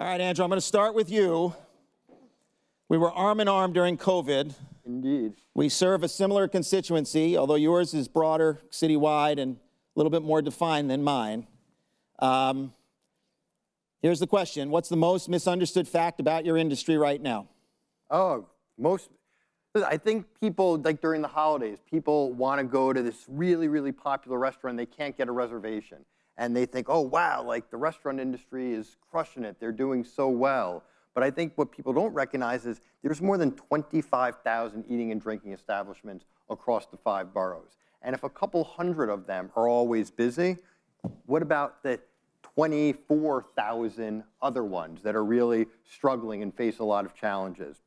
All right, Andrew, I'm going to start with you. We were arm in arm during COVID. Indeed. We serve a similar constituency, although yours is broader, citywide, and a little bit more defined than mine. Here's the question. What's the most misunderstood fact about your industry right now? I think people, like during the holidays, people want to go to this really, really popular restaurant. They can't get a reservation. And they think, oh, wow, like the restaurant industry is crushing it. They're doing so well. But I think what people don't recognize is there's more than 25,000 eating and drinking establishments across the 5 boroughs. And if a couple hundred of them are always busy, what about the 24,000 other ones that are really struggling and face a lot of challenges?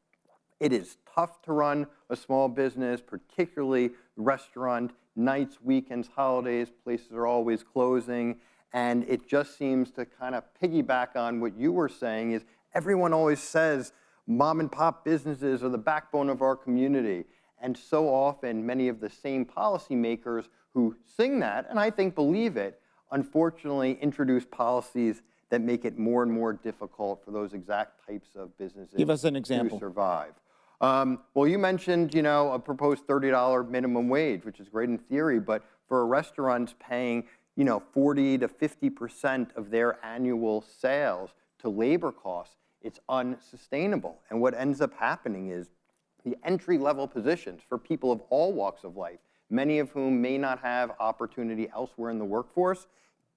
It is tough to run a small business, particularly restaurant, nights, weekends, holidays, places are always closing. And it just seems to kind of piggyback on what you were saying is everyone always says mom and pop businesses are the backbone of our community. And so often, many of the same policymakers who sing that, and I think believe it, unfortunately introduce policies that make it more and more difficult for those exact types of businesses Give us an example. to survive. Well, you mentioned, a proposed $30 minimum wage, which is great in theory, but for restaurants paying, 40 to 50% of their annual sales to labor costs, it's unsustainable. And what ends up happening is the entry-level positions for people of all walks of life, many of whom may not have opportunity elsewhere in the workforce,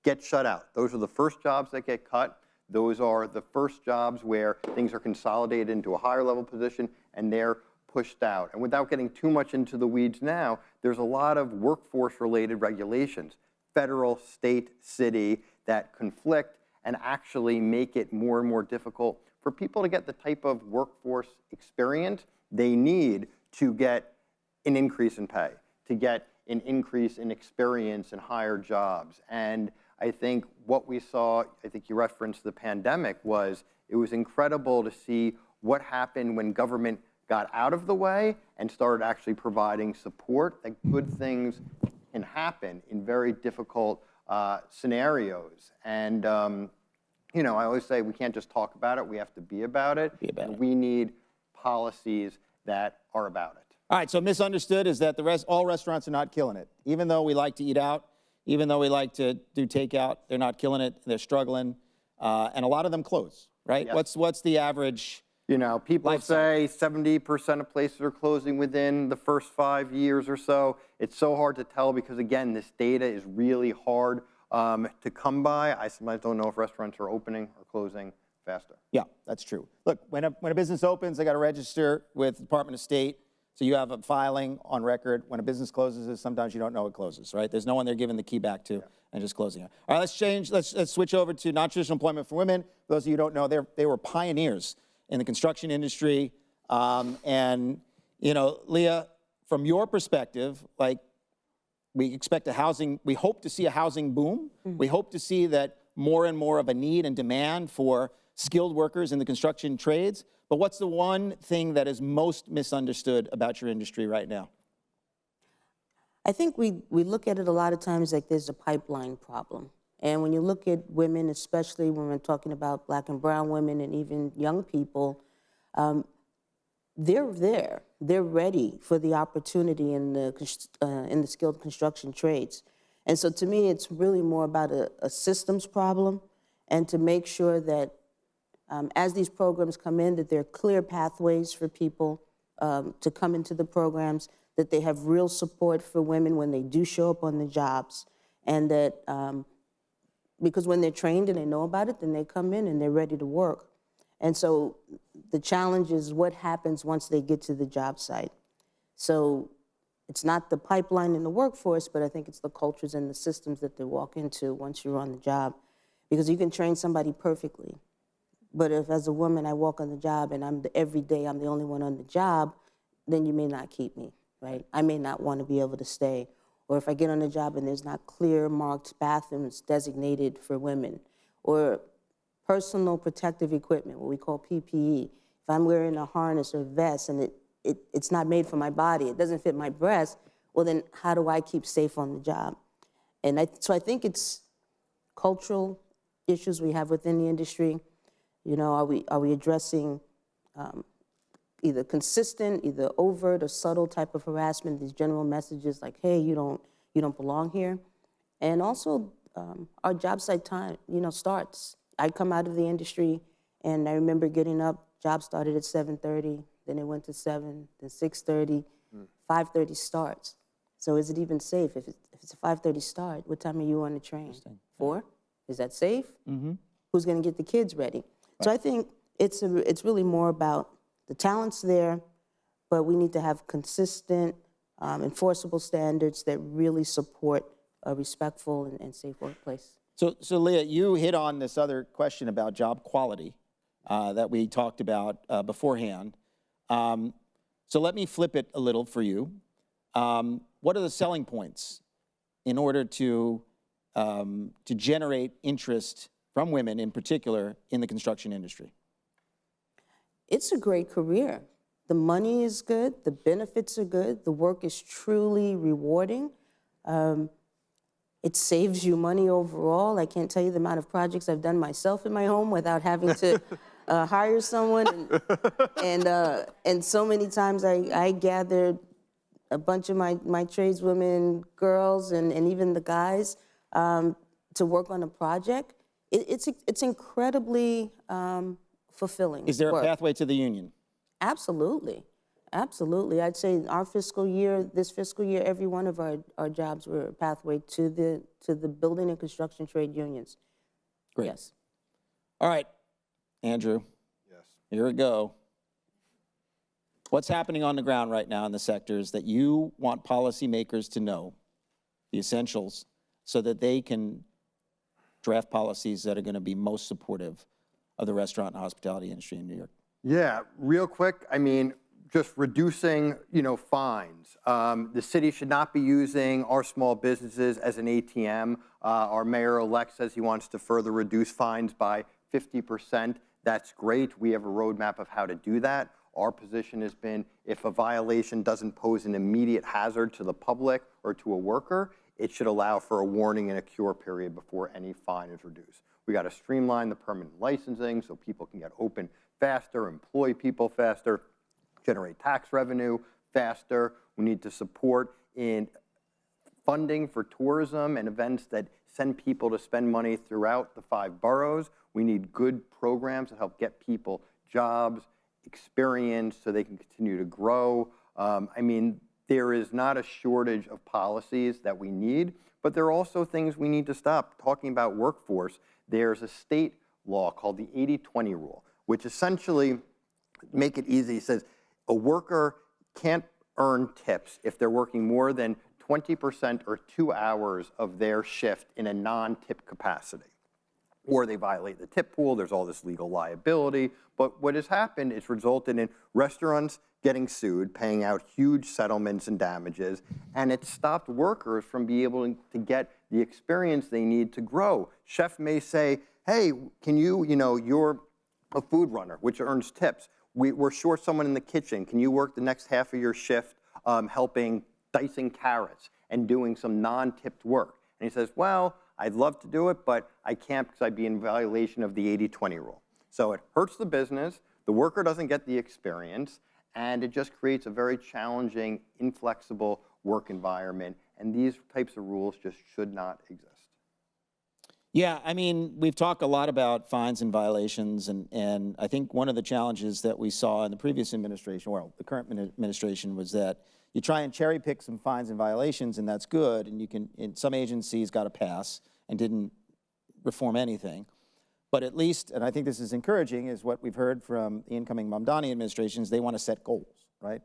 get shut out. Those are the first jobs that get cut. Those are the first jobs where things are consolidated into a higher level position and they're pushed out. And without getting too much into the weeds now, there's a lot of workforce-related regulations, federal, state, city, that conflict and actually make it more and more difficult for people to get the type of workforce experience they need to get an increase in pay, to get an increase in experience and higher jobs. And I think what we saw, I think you referenced the pandemic, was it was incredible to see what happened when government got out of the way and started actually providing support, that good things can happen in very difficult scenarios. And, I always say we can't just talk about it, we have to be about it. And we need policies that are about it. All right, so misunderstood is that all restaurants are not killing it. Even though we like to eat out, even though we like to do takeout, they're not killing it, they're struggling, and a lot of them close, right? Yes. What's the average? People say 70% of places are closing within the first 5 years or so. It's so hard to tell because, again, this data is really hard to come by. I sometimes don't know if restaurants are opening or closing faster. Yeah, that's true. Look, when a business opens, they got to register with the Department of State. So you have a filing on record. When a business closes, sometimes you don't know it closes, right? There's no one they're giving the key back to and just closing it. All right, let's switch over to non-traditional employment for women. For those of you who don't know, they were pioneers in the construction industry. And, Leah, from your perspective, we hope to see a housing boom. Mm-hmm. We hope to see that more and more of a need and demand for skilled workers in the construction trades. But what's the one thing that is most misunderstood about your industry right now? I think we look at it a lot of times like there's a pipeline problem. And when you look at women, especially when we're talking about Black and brown women and even young people, they're there. They're ready for the opportunity in the skilled construction trades. And so to me, it's really more about a systems problem and to make sure that as these programs come in, that there are clear pathways for people to come into the programs, that they have real support for women when they do show up on the jobs, and that because when they're trained and they know about it, then they come in and they're ready to work. And so the challenge is what happens once they get to the job site. So it's not the pipeline in the workforce, but I think it's the cultures and the systems that they walk into once you're on the job. Because you can train somebody perfectly, but if as a woman I walk on the job and every day I'm the only one on the job, then you may not keep me, right? I may not want to be able to stay. Or if I get on the job and there's not clear marked bathrooms designated for women, or personal protective equipment, what we call PPE. If I'm wearing a harness or vest and it's not made for my body, it doesn't fit my breast, well then how do I keep safe on the job? And so I think it's cultural issues we have within the industry. You know, are we addressing either consistent, either overt or subtle type of harassment, these general messages like, hey, you don't belong here? And also our job site time, you know, starts. I come out of the industry and I remember getting up, job started at 7:30, then it went to 7, then 6:30, 5:30 starts. So is it even safe? If it's a 5:30 start, what time are you on the train? 4? Is that safe? Who's going to get the kids ready? Right. So I think it's really more about the talent's there, but we need to have consistent, enforceable standards that really support a respectful and safe workplace. So Leah, you hit on this other question about job quality that we talked about beforehand. So let me flip it a little for you. What are the selling points in order to generate interest from women in particular in the construction industry? It's a great career. The money is good, the benefits are good, the work is truly rewarding. It saves you money overall. I can't tell you the amount of projects I've done myself in my home without having to hire someone. And so many times I gathered a bunch of my tradeswomen, girls, and even the guys to work on a project. It's incredibly fulfilling. Is there a pathway to the union? Absolutely. Absolutely. I'd say our fiscal year, this fiscal year, every one of our jobs were a pathway to the building and construction trade unions. Great. Yes. All right, Andrew. Yes. Here we go. What's happening on the ground right now in the sectors that you want policymakers to know, the essentials, so that they can draft policies that are going to be most supportive of the restaurant and hospitality industry in New York? Yeah, real quick, I mean, just reducing, fines. The city should not be using our small businesses as an ATM. Our mayor-elect says he wants to further reduce fines by 50%. That's great. We have a roadmap of how to do that. Our position has been if a violation doesn't pose an immediate hazard to the public or to a worker, it should allow for a warning and a cure period before any fine is reduced. We got to streamline the permanent licensing so people can get open faster, employ people faster, generate tax revenue faster. We need to support in funding for tourism and events that send people to spend money throughout the 5 boroughs. We need good programs that help get people jobs, experience, so they can continue to grow. I mean, there is not a shortage of policies that we need, but there are also things we need to stop. Talking about workforce, there's a state law called the 80-20 rule, which essentially, make it easy, says a worker can't earn tips if they're working more than 20% or 2 hours of their shift in a non-tip capacity. Or they violate the tip pool, there's all this legal liability. But what has happened is resulted in restaurants getting sued, paying out huge settlements and damages, and it stopped workers from being able to get the experience they need to grow. Chef may say, hey, can you're a food runner, which earns tips. We're short someone in the kitchen. Can you work the next half of your shift helping dicing carrots and doing some non-tipped work? And he says, well, I'd love to do it, but I can't because I'd be in violation of the 80-20 rule. So it hurts the business, the worker doesn't get the experience, and it just creates a very challenging, inflexible work environment. And these types of rules just should not exist. Yeah, I mean, we've talked a lot about fines and violations, and I think one of the challenges that we saw in the previous administration, well, the current administration, was that you try and cherry pick some fines and violations, and that's good, and you can, in some agencies got a pass and didn't reform anything. But at least, and I think this is encouraging, is what we've heard from the incoming Mamdani administrations, they want to set goals, right?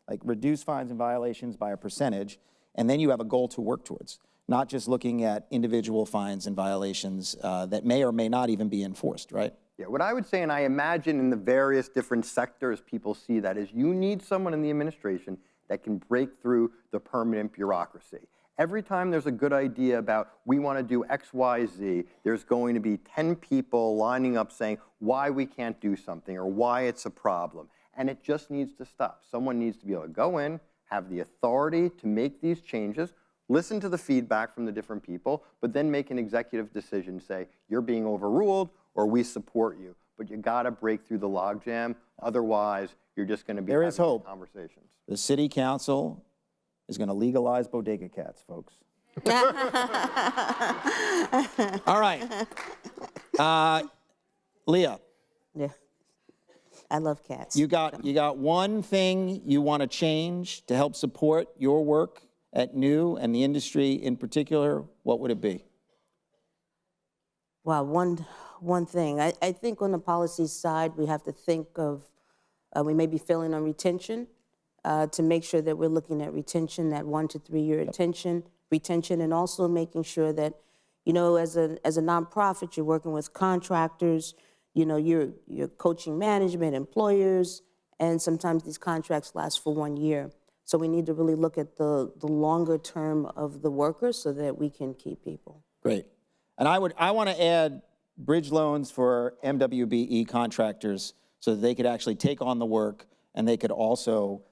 Like reduce fines and violations by a percentage, and then you have a goal to work towards, not just looking at individual fines and violations that may or may not even be enforced, right? Yeah, what I would say, and I imagine in the various different sectors people see that, is you need someone in the administration that can break through the permanent bureaucracy. Every time there's a good idea about we want to do X, Y, Z, there's going to be 10 people lining up saying why we can't do something or why it's a problem. And it just needs to stop. Someone needs to be able to go in, have the authority to make these changes, listen to the feedback from the different people, but then make an executive decision, say, you're being overruled or we support you. but you got to break through the logjam. Otherwise, you're just going to be There having is hope. conversations. The city council is going to legalize bodega cats, folks. All right. Leah, Yeah. I love cats. you got one thing you want to change to help support your work at New and the industry in particular. What would it be? Well, one thing. I think on the policy side, we have to think of, we may be failing on retention, to make sure that we're looking at retention, that 1 to 3 year retention, and also making sure that, you know, as a nonprofit, you're working with contractors, you know, you're coaching management, employers, and sometimes these contracts last for 1 year. So we need to really look at the longer term of the workers so that we can keep people. Great. And I want to add bridge loans for MWBE contractors so that they could actually take on the work and they could also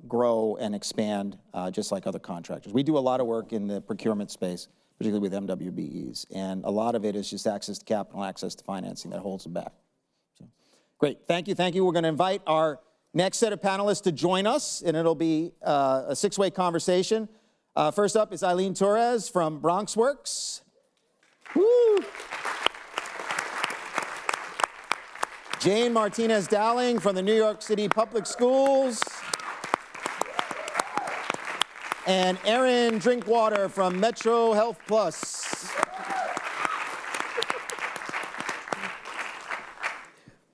grow and expand just like other contractors. We do a lot of work in the procurement space, particularly with MWBEs, and a lot of it is just access to capital, access to financing that holds them back. So, great, thank you, thank you. We're going to invite our next set of panelists to join us, and it'll be a six-way conversation. First up is Eileen Torres from Bronx Works. Woo! Jane Martinez Dowling from the New York City Public Schools. And Erin Drinkwater from Metro Health Plus.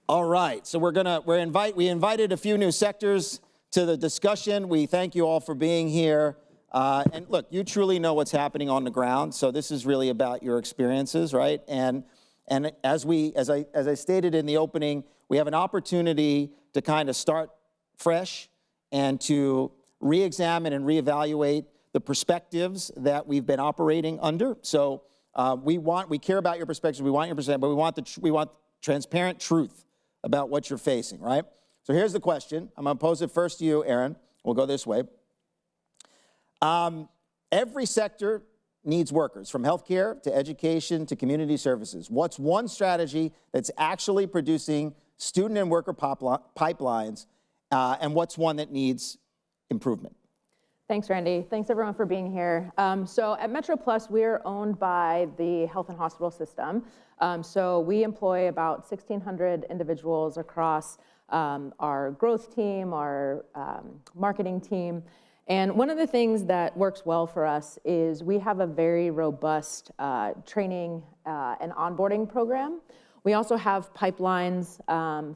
All right, so we invited a few new sectors to the discussion. We thank you all for being here. And look, you truly know what's happening on the ground, so this is really about your experiences, right? And as I stated in the opening, we have an opportunity to kind of start fresh and to re-examine and reevaluate the perspectives that we've been operating under. So we care about your perspectives, we want your perspective, but we want transparent truth about what you're facing, right? So here's the question. I'm going to pose it first to you, Erin. We'll go this way. Every sector needs workers, from healthcare to education to community services. What's one strategy that's actually producing student and worker pipelines, and what's one that needs improvement? Thanks, Randy. Thanks, everyone, for being here. So at Metro Plus, we're owned by the health and hospital system. So we employ about 1,600 individuals across our growth team, our marketing team. And one of the things that works well for us is we have a very robust training and onboarding program. We also have pipelines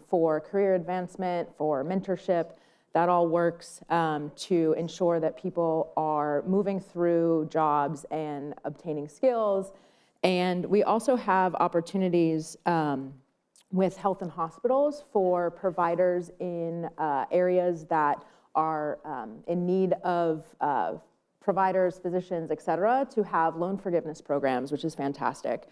for career advancement, for mentorship. That all works to ensure that people are moving through jobs and obtaining skills. And we also have opportunities with health and hospitals for providers in areas that are in need of providers, physicians, et cetera, to have loan forgiveness programs, which is fantastic.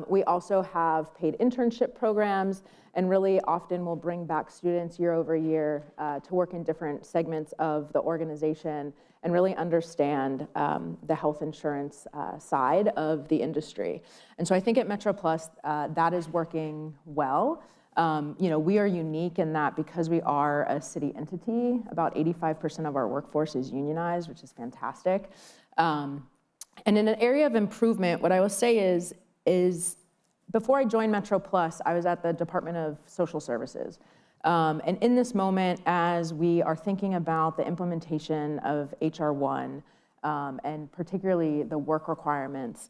We also have paid internship programs, and really often we'll bring back students year over year to work in different segments of the organization and really understand the health insurance side of the industry. And so I think at Metro Plus, that is working well. You know, we are unique in that because we are a city entity, about 85% of our workforce is unionized, which is fantastic. And in an area of improvement, what I will say is before I joined Metro Plus, I was at the Department of Social Services. And in this moment, as we are thinking about the implementation of HR 1, and particularly the work requirements,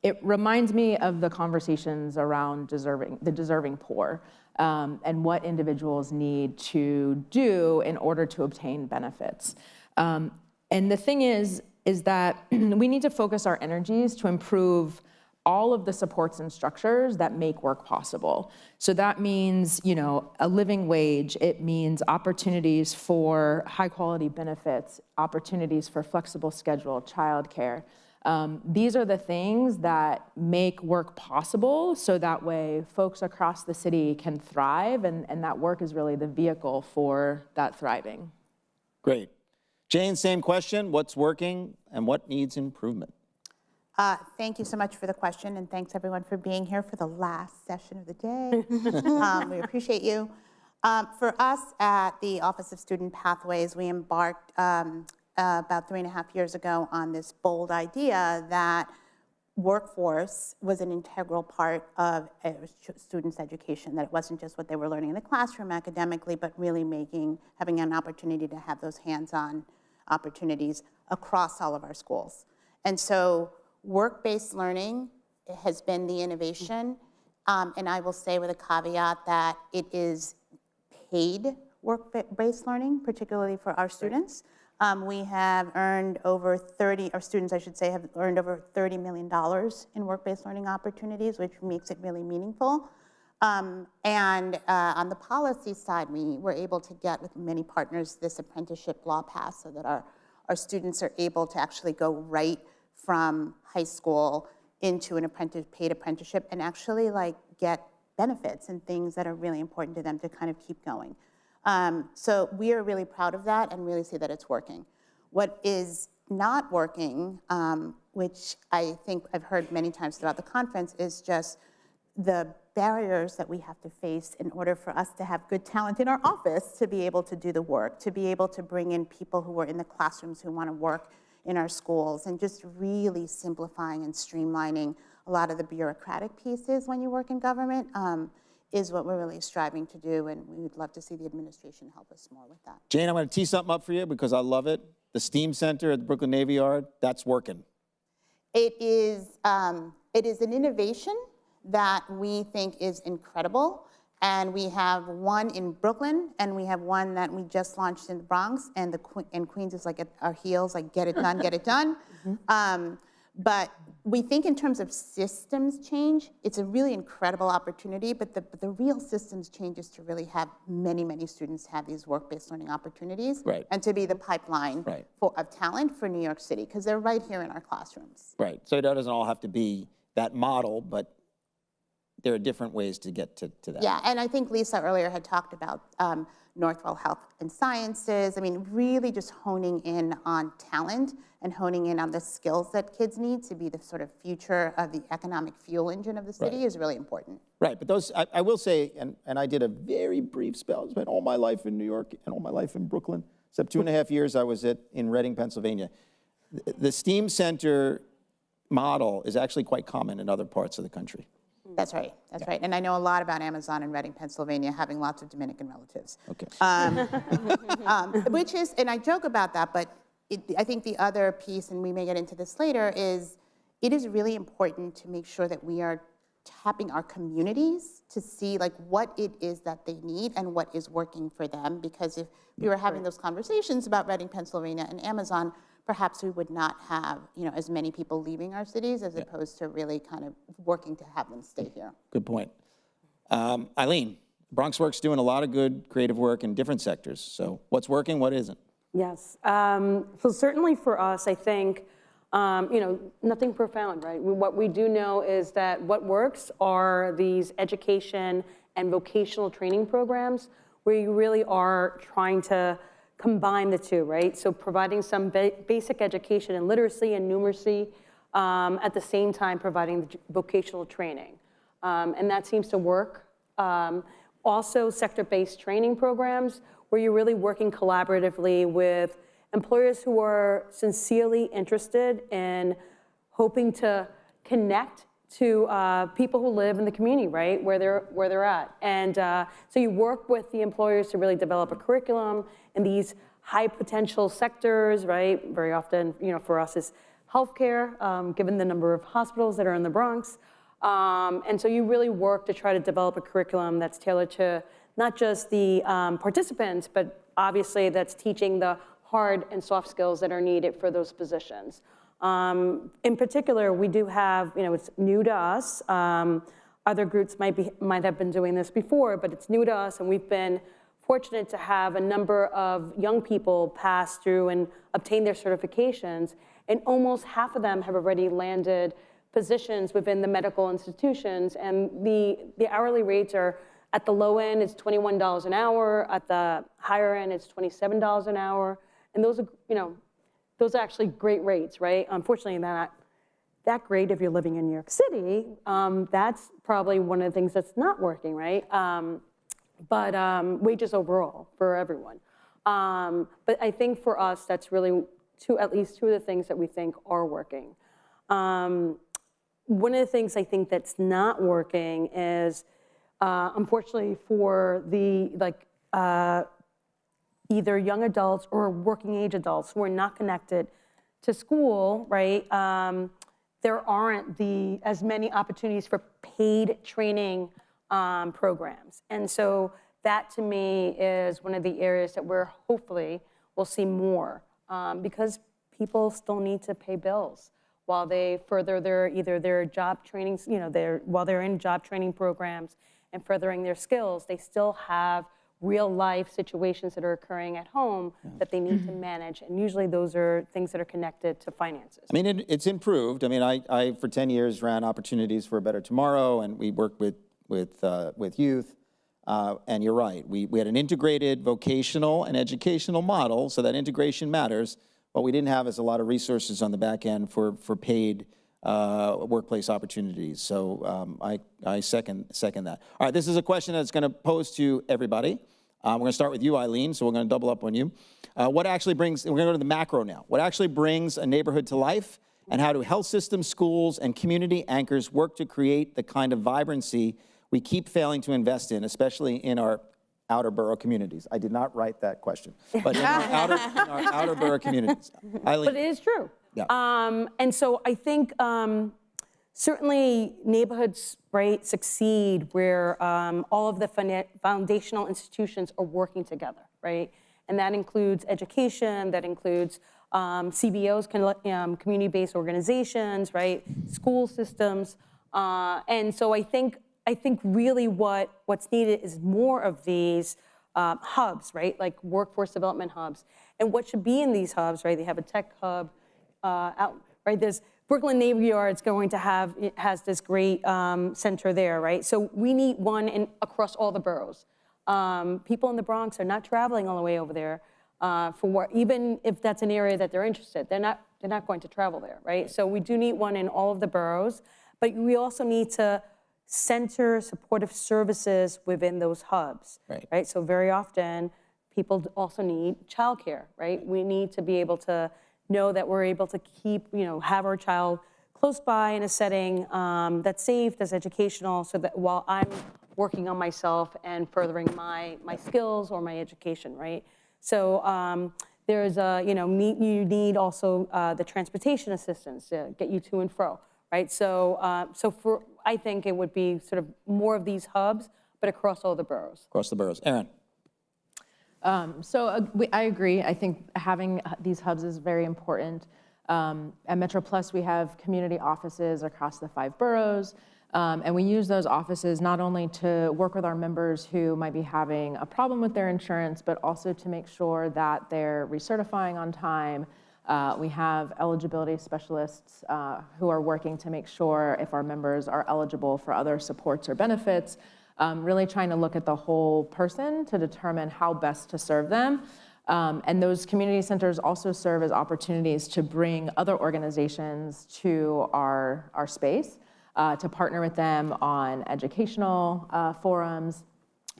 it reminds me of the conversations around the deserving poor, and what individuals need to do in order to obtain benefits. And the thing is that we need to focus our energies to improve all of the supports and structures that make work possible. So that means, you know, a living wage. It means opportunities for high quality benefits, opportunities for flexible schedule, childcare. These are the things that make work possible, so that way folks across the city can thrive, and that work is really the vehicle for that thriving. Great. Jane, same question. What's working and what needs improvement? Thank you so much for the question, and thanks everyone for being here for the last session of the day. We appreciate you. For us at the Office of Student Pathways, we embarked about 3.5 years ago on this bold idea that workforce was an integral part of a student's education, that it wasn't just what they were learning in the classroom academically, but really having an opportunity to have those hands-on opportunities across all of our schools. And so work-based learning has been the innovation, and I will say with a caveat that it is paid work-based learning, particularly for our students. We have earned over our students, I should say, have earned over $30 million in work-based learning opportunities, which makes it really meaningful. And on the policy side, we were able to get with many partners this apprenticeship law passed so that our students are able to actually go right from high school into an paid apprenticeship and actually get benefits and things that are really important to them to kind of keep going. So we are really proud of that and really see that it's working. What is not working, which I think I've heard many times throughout the conference, is just the barriers that we have to face in order for us to have good talent in our office to be able to do the work, to be able to bring in people who are in the classrooms who want to work in our schools, and just really simplifying and streamlining a lot of the bureaucratic pieces when you work in government is what we're really striving to do, and we would love to see the administration help us more with that. Jane, I'm going to tee something up for you because I love it. The STEAM Center at the Brooklyn Navy Yard, that's working. It is an innovation that we think is incredible, and we have one in Brooklyn, and we have one that we just launched in the Bronx, and Queens is at our heels, get it done, get it done. But we think in terms of systems change, it's a really incredible opportunity, but the real systems change is to really have many, many students have these work-based learning opportunities, right, and to be the pipeline right, of talent for New York City, because they're right here in our classrooms. Right, so it doesn't all have to be that model, but there are different ways to get to that. Yeah, and I think Lisa earlier had talked about Northwell Health and Sciences. I mean, really just honing in on talent and honing in on the skills that kids need to be the sort of future of the economic fuel engine of the city is really important. Right, but those, I will say, and I did a very brief spell, I spent all my life in New York and all my life in Brooklyn, except 2.5 years I was in Reading, Pennsylvania. The STEAM Center model is actually quite common in other parts of the country. That's right, that's right. And I know a lot about Amazon in Reading, Pennsylvania, having lots of Dominican relatives. Okay. Which is, and I joke about that, but I think the other piece, and we may get into this later, is it is really important to make sure that we are tapping our communities to see what it is that they need and what is working for them. Because if we were having those conversations about Reading, Pennsylvania and Amazon, perhaps we would not have as many people leaving our cities as opposed to really kind of working to have them stay here. Good point. Eileen, BronxWorks doing a lot of good creative work in different sectors. So what's working, what isn't? Yes. So certainly for us, I think, nothing profound, right? What we do know is that what works are these education and vocational training programs where you really are trying to combine the two, right? So providing some basic education in literacy and numeracy, at the same time providing the vocational training. And that seems to work. Also sector-based training programs where you're really working collaboratively with employers who are sincerely interested in hoping to connect to people who live in the community, right, where they're at. And so you work with the employers to really develop a curriculum in these high potential sectors, right? Very often, for us is healthcare, given the number of hospitals that are in the Bronx. And so you really work to try to develop a curriculum that's tailored to not just the participants, but obviously that's teaching the hard and soft skills that are needed for those positions. In particular, we do have, it's new to us. Other groups might have been doing this before, but it's new to us, and we've been fortunate to have a number of young people pass through and obtain their certifications, and almost half of them have already landed positions within the medical institutions, and the hourly rates are, at the low end, it's $21 an hour, at the higher end, it's $27 an hour, and those are, those are actually great rates, right? Unfortunately, that great if you're living in New York City. That's probably one of the things that's not working, right? But wages overall for everyone. But I think for us, that's really at least two of the things that we think are working. One of the things I think that's not working is, unfortunately, for the either young adults or working age adults who are not connected to school, right? There aren't as many opportunities for paid training programs. And so that to me is one of the areas that we're hopefully will see more because people still need to pay bills while they further their job trainings, while they're in job training programs and furthering their skills, they still have real life situations that are occurring at home that they need to manage. And usually those are things that are connected to finances. I mean, it's improved. I mean, I for 10 years ran Opportunities for a Better Tomorrow, and we worked with youth. And you're right, we had an integrated vocational and educational model, so that integration matters. What we didn't have is a lot of resources on the back end for paid workplace opportunities. So I second that. All right, this is a question that's going to pose to everybody. We're going to start with you, Eileen, so we're going to double up on you. What actually brings, we're going to go to the macro now. What actually brings a neighborhood to life, and how do health systems, schools, and community anchors work to create the kind of vibrancy we keep failing to invest in, especially in our outer borough communities? I did not write that question, but in our outer borough communities. Eileen. But it is true. Yeah. And so I think certainly neighborhoods, right, succeed where all of the foundational institutions are working together, right? And that includes education, that includes CBOs, community-based organizations, right? School systems. And so I think really what's needed is more of these hubs, right? Like workforce development hubs. And what should be in these hubs, right? They have a tech hub out, right? There's Brooklyn Navy Yard's going to has this great center there, right? So we need one across all the boroughs. People in the Bronx are not traveling all the way over there for work, even if that's an area that they're interested. They're not going to travel there, right? So we do need one in all of the boroughs, but we also need to center supportive services within those hubs, right? So very often, people also need childcare, right? We need to be able to know that we're able to have our child close by in a setting that's safe, that's educational, so that while I'm working on myself and furthering my skills or my education, right? So there's you need also the transportation assistance to get you to and fro, right? So I think it would be sort of more of these hubs, but across all the boroughs. Across the boroughs. Erin. I agree. I think having these hubs is very important. At Metro Plus, we have community offices across the 5 boroughs, and we use those offices not only to work with our members who might be having a problem with their insurance, but also to make sure that they're recertifying on time. We have eligibility specialists who are working to make sure if our members are eligible for other supports or benefits, really trying to look at the whole person to determine how best to serve them. And those community centers also serve as opportunities to bring other organizations to our space, to partner with them on educational forums,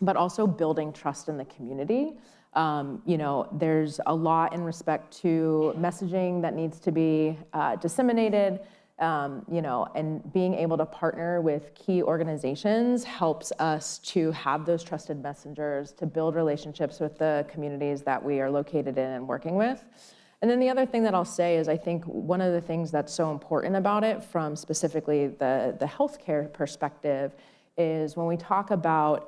but also building trust in the community. There's a lot in respect to messaging that needs to be disseminated, and being able to partner with key organizations helps us to have those trusted messengers, to build relationships with the communities that we are located in and working with. And then the other thing that I'll say is I think one of the things that's so important about it from specifically the healthcare perspective is when we talk about,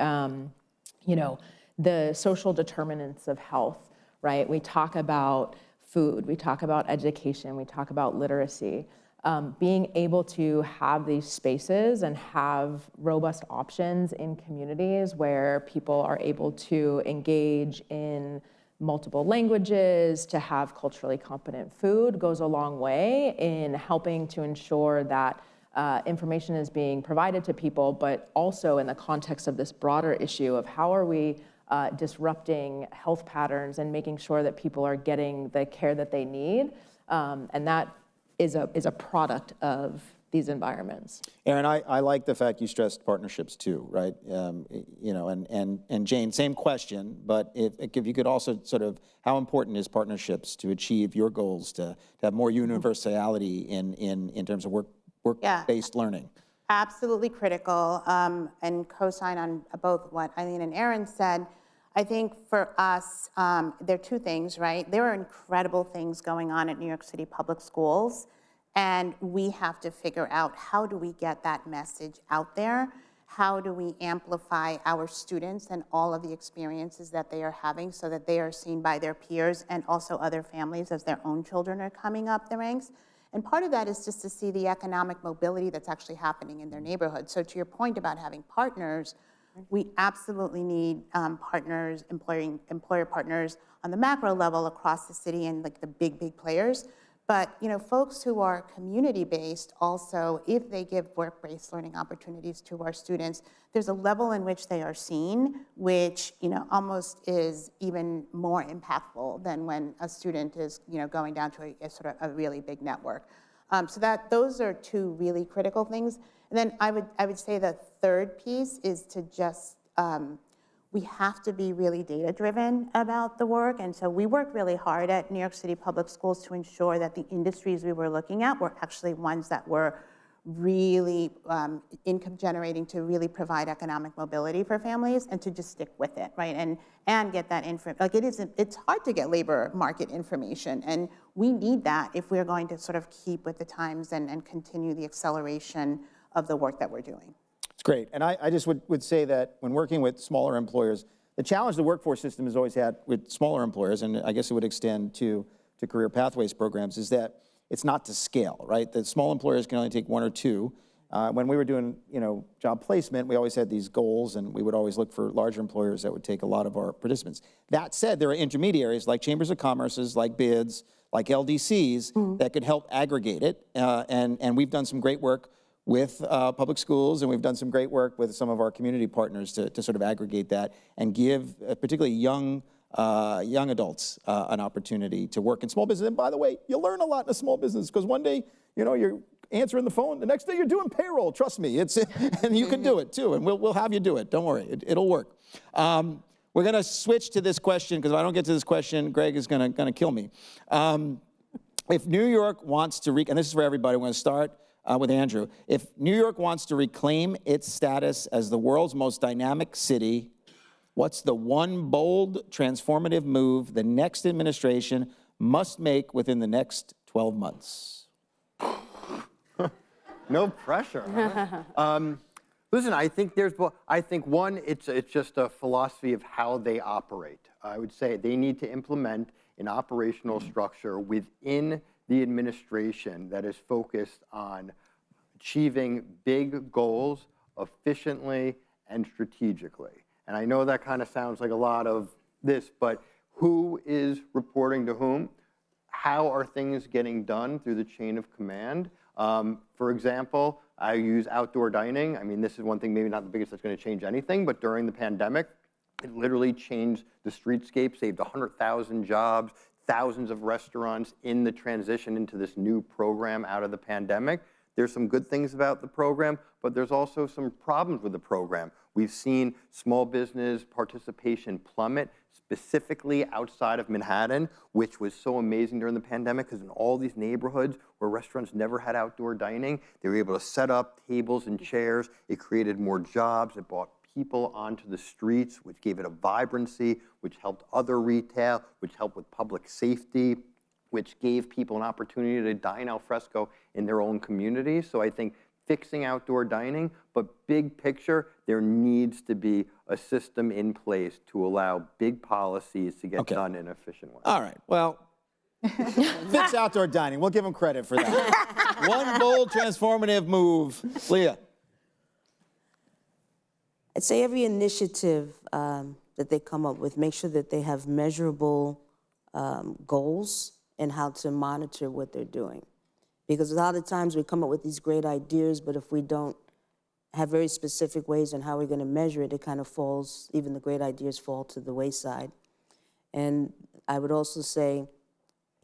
the social determinants of health, right? We talk about food, we talk about education, we talk about literacy. Being able to have these spaces and have robust options in communities where people are able to engage in multiple languages, to have culturally competent food goes a long way in helping to ensure that information is being provided to people, but also in the context of this broader issue of how are we disrupting health patterns and making sure that people are getting the care that they need. And that is a product of these environments. Aaron, I like the fact you stressed partnerships too, right? You know, and Jane, same question, but if you could also sort of, how important is partnerships to achieve your goals, to have more universality in terms of work-based learning? Absolutely critical, and co-sign on both what Eileen and Aaron said. I think for us, there are two things, right? There are incredible things going on at New York City Public Schools, and we have to figure out how do we get that message out there? How do we amplify our students and all of the experiences that they are having so that they are seen by their peers and also other families as their own children are coming up the ranks? And part of that is just to see the economic mobility that's actually happening in their neighborhood. So to your point about having partners, we absolutely need partners, employer partners on the macro level across the city and like the big players. But you know, folks who are community-based also, if they give work-based learning opportunities to our students, there's a level in which they are seen, which you know almost is even more impactful than when a student is going down to a sort of a really big network. So those are two really critical things. And then I would say the third piece is to just we have to be really data-driven about the work. And so we work really hard at New York City Public Schools to ensure that the industries we were looking at were actually ones that were really income generating to really provide economic mobility for families and to just stick with it, right? And get that info. Like it's hard to get labor market information, and we need that if we're going to sort of keep with the times and continue the acceleration of the work that we're doing. It's great. And I just would say that when working with smaller employers, the challenge the workforce system has always had with smaller employers, and I guess it would extend to career pathways programs, is that it's not to scale, right? The small employers can only take one or two. When we were doing job placement, we always had these goals, and we would always look for larger employers that would take a lot of our participants. That said, there are intermediaries like chambers of commerces, like BIDS, like LDCs that could help aggregate it. And we've done some great work with public schools, and we've done some great work with some of our community partners to sort of aggregate that and give particularly young adults an opportunity to work in small business. And by the way, you'll learn a lot in a small business because one day, you're answering the phone, the next day you're doing payroll, trust me, and you can do it too, and we'll have you do it, don't worry, it'll work. We're gonna switch to this question, because if I don't get to this question, Greg is gonna kill me. If New York wants to, and this is for everybody, we're gonna start with Andrew. If New York wants to reclaim its status as the world's most dynamic city, what's the one bold, transformative move the next administration must make within the next 12 months? No pressure. Huh? Listen, I think one, it's just a philosophy of how they operate. I would say they need to implement an operational structure within the administration that is focused on achieving big goals efficiently and strategically. And I know that kind of sounds like a lot of this, but who is reporting to whom? How are things getting done through the chain of command? For example, I use outdoor dining. I mean, this is one thing, maybe not the biggest that's going to change anything, but during the pandemic, it literally changed the streetscape, saved 100,000 jobs, thousands of restaurants in the transition into this new program out of the pandemic. There's some good things about the program, but there's also some problems with the program. We've seen small business participation plummet, specifically outside of Manhattan, which was so amazing during the pandemic, because in all these neighborhoods where restaurants never had outdoor dining, they were able to set up tables and chairs. It created more jobs. It brought people onto the streets, which gave it a vibrancy, which helped other retail, which helped with public safety, which gave people an opportunity to dine al fresco in their own communities. So I think fixing outdoor dining, but big picture, there needs to be a system in place to allow big policies to get done in an efficient way. All right, well, fix outdoor dining. We'll give them credit for that. One bold, transformative move. Leah. I'd say every initiative that they come up with, make sure that they have measurable goals and how to monitor what they're doing. Because a lot of times we come up with these great ideas, but if we don't have very specific ways on how we're going to measure it, it kind of falls, even the great ideas fall to the wayside. And I would also say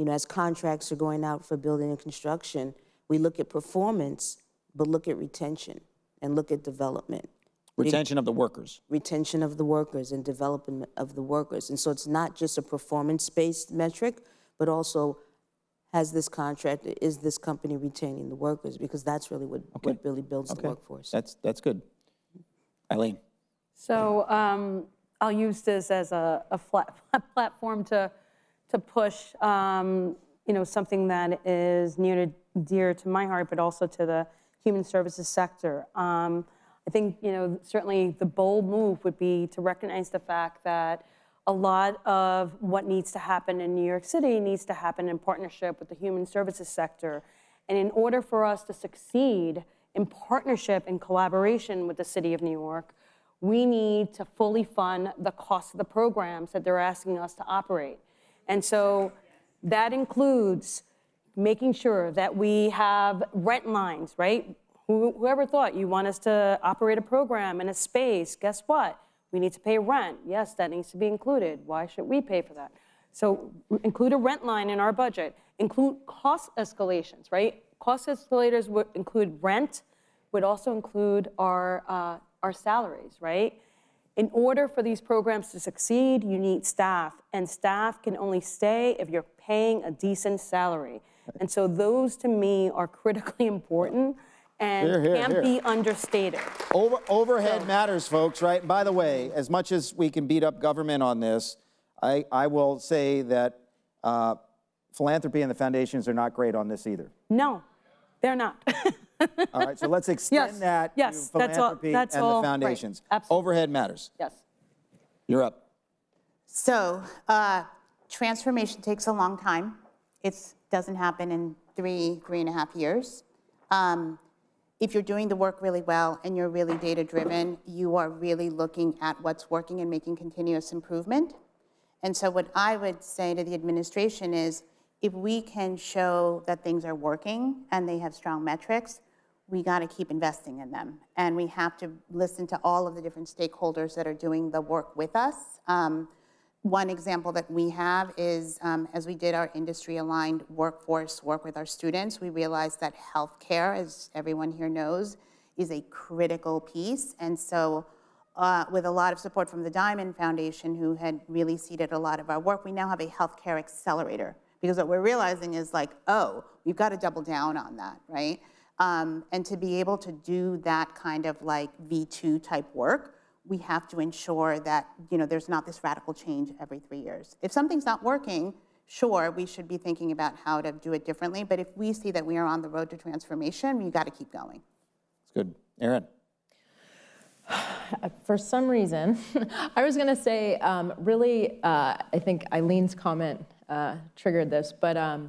as contracts are going out for building and construction, we look at performance, but look at retention and look at development. Retention of the workers. Retention of the workers and development of the workers. And so it's not just a performance-based metric, but also has this contract, is this company retaining the workers? Because that's really what really builds the workforce. That's good. Eileen. So I'll use this as a platform to push, something that is near to dear to my heart, but also to the human services sector. I think, certainly the bold move would be to recognize the fact that a lot of what needs to happen in New York City needs to happen in partnership with the human services sector. And in order for us to succeed in partnership and collaboration with the City of New York, we need to fully fund the cost of the programs that they're asking us to operate. And so that includes making sure that we have rent lines, right? Whoever thought you want us to operate a program in a space, guess what? We need to pay rent. Yes, that needs to be included. Why should we pay for that? So include a rent line in our budget. Include cost escalations, right? Cost escalators would include rent, would also include our salaries, right? In order for these programs to succeed, you need staff, and staff can only stay if you're paying a decent salary. And so those, to me, are critically important and can't be understated. Overhead matters, folks, right? And by the way, as much as we can beat up government on this, I will say that philanthropy and the foundations are not great on this either. No, they're not. All right, so let's extend that to philanthropy and the foundations. Right. Absolutely. Overhead matters. Yes. You're up. So transformation takes a long time. It doesn't happen in 3.5 years. If you're doing the work really well and you're really data-driven, you are really looking at what's working and making continuous improvement. And so what I would say to the administration is, if we can show that things are working and they have strong metrics, we got to keep investing in them. And we have to listen to all of the different stakeholders that are doing the work with us. One example that we have is, as we did our industry-aligned workforce work with our students, we realized that healthcare, as everyone here knows, is a critical piece. And so with a lot of support from the Diamond Foundation, who had really seeded a lot of our work, we now have a healthcare accelerator. Because what we're realizing is like, oh, we've got to double down on that, right? And to be able to do that kind of like V2 type work, we have to ensure that there's not this radical change every 3 years. If something's not working, sure, we should be thinking about how to do it differently. But if we see that we are on the road to transformation, we got to keep going. That's good. Erin. For some reason, I was going to say, really, I think Eileen's comment triggered this, but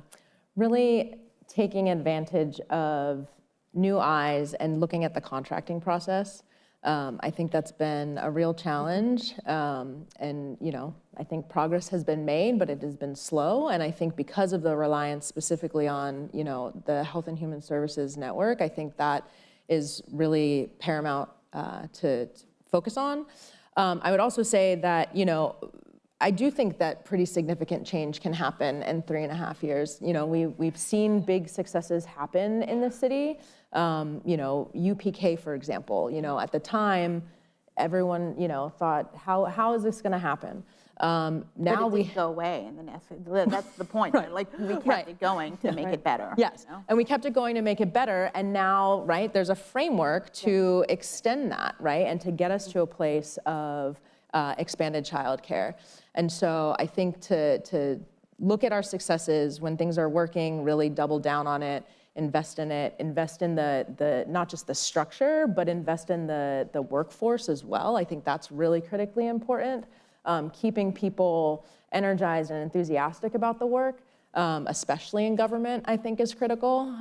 really taking advantage of new eyes and looking at the contracting process. I think that's been a real challenge, and I think progress has been made, but it has been slow. And I think because of the reliance specifically on the Health and Human Services Network, I think that is really paramount to focus on. I would also say that I do think that pretty significant change can happen in 3.5 years. We've seen big successes happen in the city. UPK, for example, at the time, everyone, thought, how is this going to happen? Now but it we didn't go away, and that's the point. Right. Like we kept it going to make it better. Yes, and we kept it going to make it better, and now, right, there's a framework to extend that, right, and to get us to a place of expanded childcare. And so I think to look at our successes when things are working, really double down on it, invest in it, invest in the not just the structure, but invest in the workforce as well. I think that's really critically important. Keeping people energized and enthusiastic about the work, especially in government, I think is critical.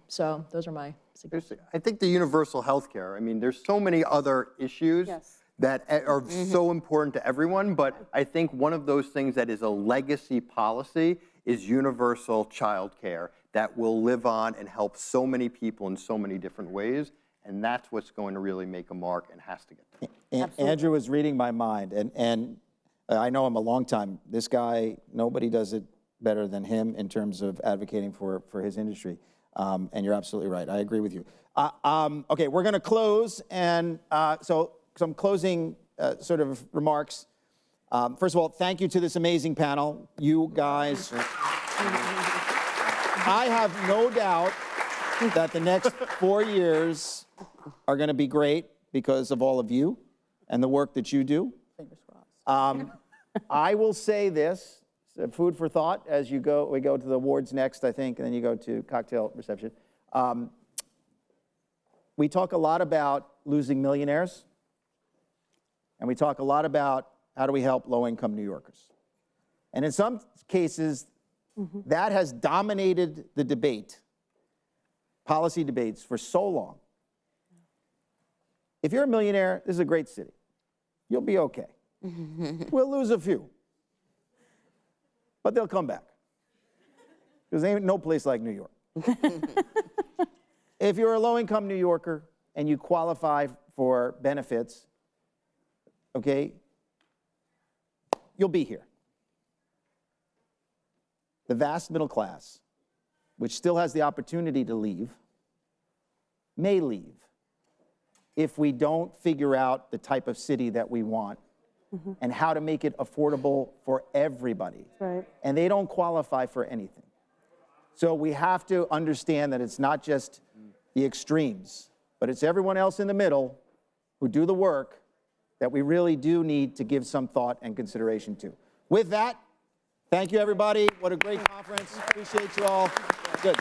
So those are my suggestions. I think the universal health care, there's so many other issues that are so important to everyone, but I think one of those things that is a legacy policy is universal child care that will live on and help so many people in so many different ways. And that's what's going to really make a mark and has to get done. Andrew was reading my mind, and I know him a long time. This guy, nobody does it better than him in terms of advocating for his industry. And you're absolutely right. I agree with you. Okay, we're going to close. And so some closing sort of remarks. First of all, thank you to this amazing panel. You guys, I have no doubt that the next 4 years are going to be great because of all of you and the work that you do. I will say this, food for thought as we go to the awards next, I think, and then you go to cocktail reception. We talk a lot about losing millionaires, and we talk a lot about how do we help low-income New Yorkers. And in some cases, that has dominated the debate, policy debates, for so long. If you're a millionaire, this is a great city. You'll be okay. We'll lose a few, but they'll come back. Because there ain't no place like New York. If you're a low-income New Yorker and you qualify for benefits, okay, you'll be here. The vast middle class, which still has the opportunity to leave, may leave if we don't figure out the type of city that we want and how to make it affordable for everybody. Right. And they don't qualify for anything. So we have to understand that it's not just the extremes, but it's everyone else in the middle who do the work that we really do need to give some thought and consideration to. With that, thank you, everybody. What a great conference. Appreciate you all. Good.